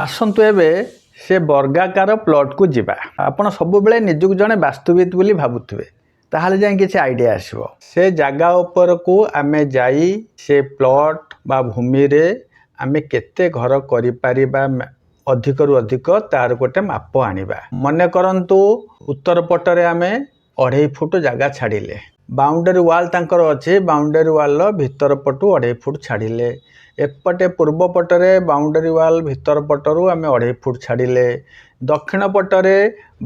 आसतु एबे से वर्गाकार प्लॉट को जीवा आपण सब बेले निजुक जने वास्तुविद बोली भाबुथिबे ताहाले जाय किछि आइडिया आसीबो से जगह ऊपर को आमे जाई से प्लॉट बा भूमि रे आमे केते घर करि परिबा अधिक रु अधिक तार गोटे माप आनिबा मने करंतु उत्तर पटरे आमे 2.5 फुट जगह छाड़िले बाउंडरी वाल तांकर अच्छे बाउंडरी वाल भीतर पटु 2.5 फुट छाड़िले एपटे पूर्व पटरे बाउंडरी वाल भीतर पटरू आम 2.5 फुट छाड़िले दक्षिण पटरे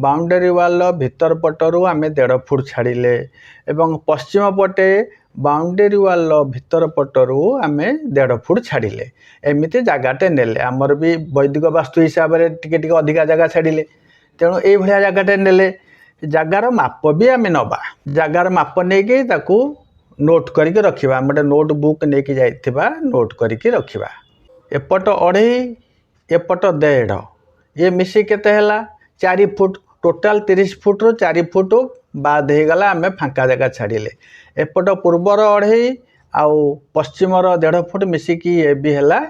बाउंडरी वाल भीतर पटरू आम 1.5 फुट छाड़िले एवं पश्चिम पटे बाउंडरी वाल भीतर पटरू आम 1.5 फुट छाड़िले एमती जगहटे नेले आमर भी वैदिक वास्तु हिसाब से टिके अधिका जगह छाड़िले तेणु ये भाया जगहटे नेले जगार माप भी आम नवा जगार माप नहीं ताकू नोट करके रखिबा गोटे नोट बुक लेकिन जाइथिबा नोट करके रखिबा एपट 2.5 एपट 1.5 ये मिसी केते हैला 4 फुट टोटाल 30 फुट रो 4 फुट बाद हे गला आमे फांका जगह छाड़िले एपट पूर्वर 2.5 आउ पश्चिमर 1.5 फुट मिसी की ए भी हैला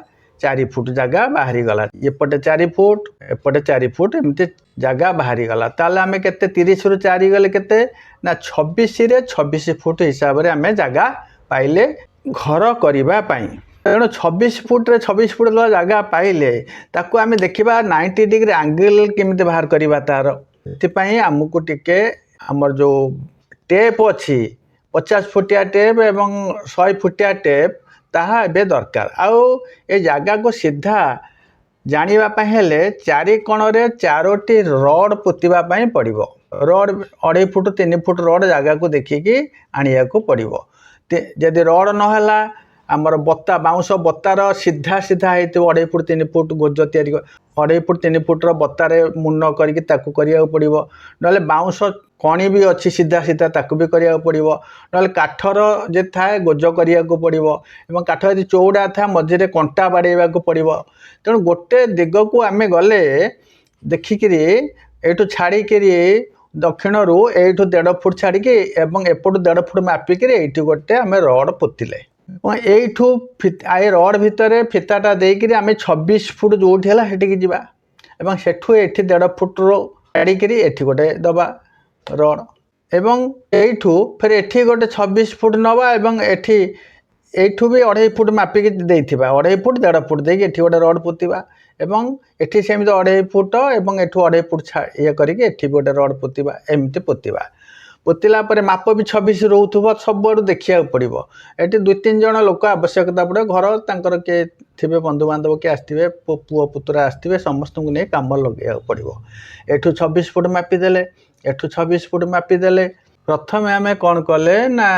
4 फुट जगह बाहरी गला एपटे 4 फुट एपटे 4 फुट एमती जगह बाहरी गला ताले आमे केते 30 रु 4 गले केते ना 26 रे 26 फुट हिसाब रे आमे जगह पाइले घर करिबा पाई तेणु 26 फुट रे 26 फुट जगह पाइले ताकू आमे देखिबा 90 डिग्री एंगल केमिते बाहर करिबा तार एथिपाई हमकु टिके हमर जो टेप अछि 50 फुटिया टेप एवं 100 फुटिया टेप ताहा एबे दरकार आउ ए जगह को सीधा जानिबा पई हेले चारि कोणरे 4टी रड पोतिबा पई पड़िबो रड 2.5 फुट 3 फुट रड जगह को देखिकी आनिया को पड़िबो जदि रड न हला आमर बत्ता बाउंस बत्तार सीधा सीधा हेतु 2.5 फुट 3 फुट गोज तैयारी 2.5 फुट 3 फुट बत्तारे मुन्न करके ताकू करिया पड़िबो नले बाउंस कणी भी अच्छी सीधा सीधा ताकू भी करिया पड़िबो नले काठर जे थाए गोज करिया को पड़िबो एवं काठ यदि चौड़ा था मझे कंटा बाड़ेबा को पड़िबो तेणु गोटे दिग को आमे गले देखिकी एठू छाड़िकी दक्षिण रु एठू 1.5 फुट छाड़िकी एवं एपटू 1.5 फुट मापिकी एठी गोटे आमे रड पोतिले एठू आए रड भितर फिताटा देकी आम 26 फुट जो है जावा एवं सेठू एठी 1.5 फुट छाड़िकी एठी गोटे दबा रड एवं एठू फिर एठी गोटे 26 फुट नवा एवं एठी एठू भी 2.5 फुट मापिकी देइथिबा 2.5 फुट 1.5 फुट देकी एठी गोटे रड पोतिबा एवं एठी सेमिति 2.5 फुट एवं एठू 2.5 फुट ये करके एठी गोटे रड पोतिबा एमती पोतिबा पोतिला परे माप भी 26 रोथुबो सब आडू देखिया पड़िबो एठी 2-3 जण लोक आवश्यकता पड़े घर तांकर के थिबे बंधु बांधव के आस्थिबे पुओ पुतरा आस्थिबे समस्त को नै काम लगेया पड़िबो एठू 26 फुट मापी देले एठू 26 फुट मापी देले प्रथमे आमे कोन कले ना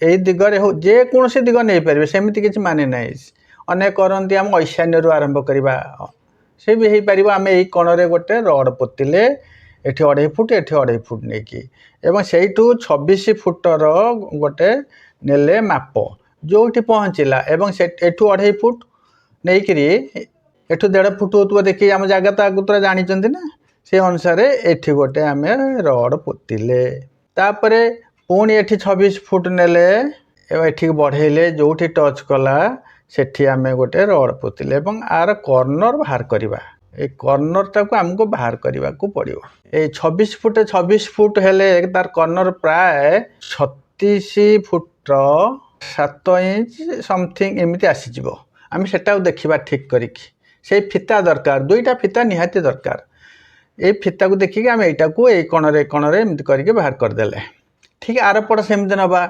एई दिगरे हो जे कोनसे दिग नै परिबे सेमिति किछ माने नै अनेक करंती हम ईशान्य रु आरंभ करिबा से भी हे परिबा आमे एई कोणरे गोटे रड पोतिले एठी 2.5 फुट एठी 2.5 फुट नेकी एवं सेठू 26 फुटर गोटे नेले माप जोठी पहुँचला एवं से एठू 2.5 फुट नेकरी एठू 1.5 फुट होतबो देखि हम जगह ता गुतरा जानि चंदी ना से अनुसार एठी गोटे आमे रड पोतिले तापरे पुणी एठी 26 फुट नेले एवं एठी बढ़ेले जोठी टच कला सेठी आमे गोटे रड पोतिले एवं आर कॉर्नर बाहर करिबा ए कॉर्नर टाको हमको बाहर करने को पड़ो ये 26 फुट हेले तार कॉर्नर प्राय 36 फुट 7 इंच समथिंग एमती आसीज आम से देखा ठीक करी फिता दरकार 2टा फिता निहाती दरकार ये फिता को देखिए आम यहाँ को ये कणरे कणरे एमती करके बाहर करदे ठीक आर पट सेमती नवा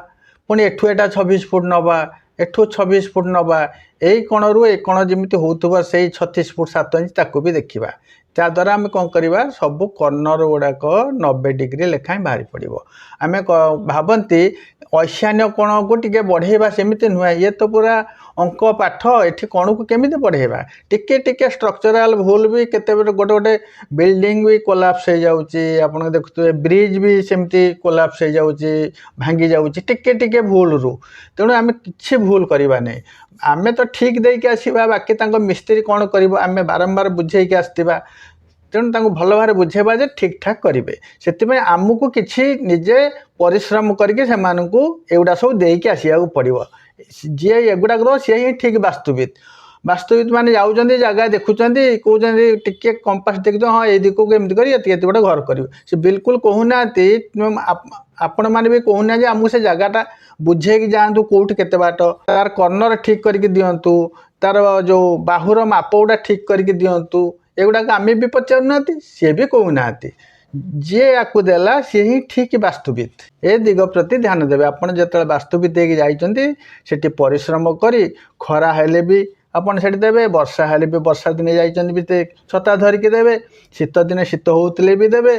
पुणी एठू एटा 26 फुट नवा एठू 26 फुट नवा यही कोणरू ए कोण जमी होता से 36 फुट 7 इंच ताकू भी देखा त्याद्वारा आम कौन करवा सब कर्नर गुड़ाक 90 डिग्री लेखाएं बाहरी पड़ो आम भावती ईशान्य कोण को टिके बढ़ेवा सेमती नुहे ये तो पूरा अंक पाठ एठी कोण को केमिति बढ़ेवा टिके टिके स्ट्रक्चरल भूल भी केते गोटे गोटे बिल्डिंग भी कोलाप्स हो जाउची आपण देखुते ब्रिज भी सेमती कोलाप्स हो जाउची भांगी जाउची टिके टिके भूल रु तेणु आम किछि भूल करबा नै आमे तो ठीक देके आसीबा बाकी तांको मिस्त्री कोण करबो आमे बारंबार बुझेइके आस्तिबा तेणु तांको भल भाव बुझेबा जे ठीक ठाक करेंगे से आमको किसी निजे परिश्रम करके एगुड़ा सब देके आसवाक पड़ो जी एगुड़ा सी ही ठीक वास्तुविद ବାସ୍ତବିକ ମାନେ ଯାଉଛନ୍ତି ଜାଗା ଦେଖୁଛନ୍ତି କହୁଛନ୍ତି ଟିକେ କମ୍ପାସ ଦେଖୁଛ ହଁ ଏଇ ଦିଗକୁ ଏମିତି କରି ଏତିକି ଏତିକି ଗୋଟେ ଘର କରିବୁ ସେ ବିଲକୁଲ କହୁନାହାନ୍ତି ଆପଣମାନେ ବି କହୁନାହାନ୍ତି ଆମକୁ ସେ ଜାଗାଟା ବୁଝେଇକି ଯାଆନ୍ତୁ କେଉଁଠି କେତେ ବାଟ ତାର କର୍ଣ୍ଣର ଠିକ କରିକି ଦିଅନ୍ତୁ ତାର ଯେଉଁ ବାହୁର ମାପ ଗୁଡ଼ା ଠିକ କରିକି ଦିଅନ୍ତୁ ଏଗୁଡ଼ାକ ଆମେ ବି ପଚାରୁନାହାନ୍ତି ସିଏ ବି କହୁନାହାନ୍ତି ଯିଏ ୟାକୁ ଦେଲା ସିଏ ହିଁ ଠିକ ବାସ୍ତୁବିତ ଏ ଦିଗ ପ୍ରତି ଧ୍ୟାନ ଦେବେ ଆପଣ ଯେତେବେଳେ ବାସ୍ତୁବିତ ହେଇକି ଯାଇଛନ୍ତି ସେଠି ପରିଶ୍ରମ କରି ଖରା ହେଲେ ବି ଆପଣ ସେଠି ଦେବେ ବର୍ଷା ହେଲେ ବି ବର୍ଷା ଦିନେ ଯାଇଛନ୍ତି ବି ଛତା ଧରିକି ଦେବେ ଶୀତ ଦିନେ ଶୀତ ହେଉଥିଲେ ବି ଦେବେ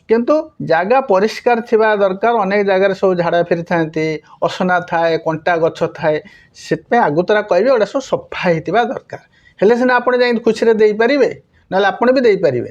କିନ୍ତୁ ଜାଗା ପରିଷ୍କାର ଥିବା ଦରକାର ଅନେକ ଜାଗାରେ ସବୁ ଝାଡ଼ା ଫେରିଥାନ୍ତି ଅସନା ଥାଏ କଣ୍ଟା ଗଛ ଥାଏ ସେଥିପାଇଁ ଆଗତୁରା କହିବେ ଏଗୁଡ଼ା ସବୁ ସଫା ହେଇଥିବା ଦରକାର ହେଲେ ସିନା ଆପଣ ଯାଇକି ଖୁସିରେ ଦେଇପାରିବେ ନହେଲେ ଆପଣ ବି ଦେଇପାରିବେନି।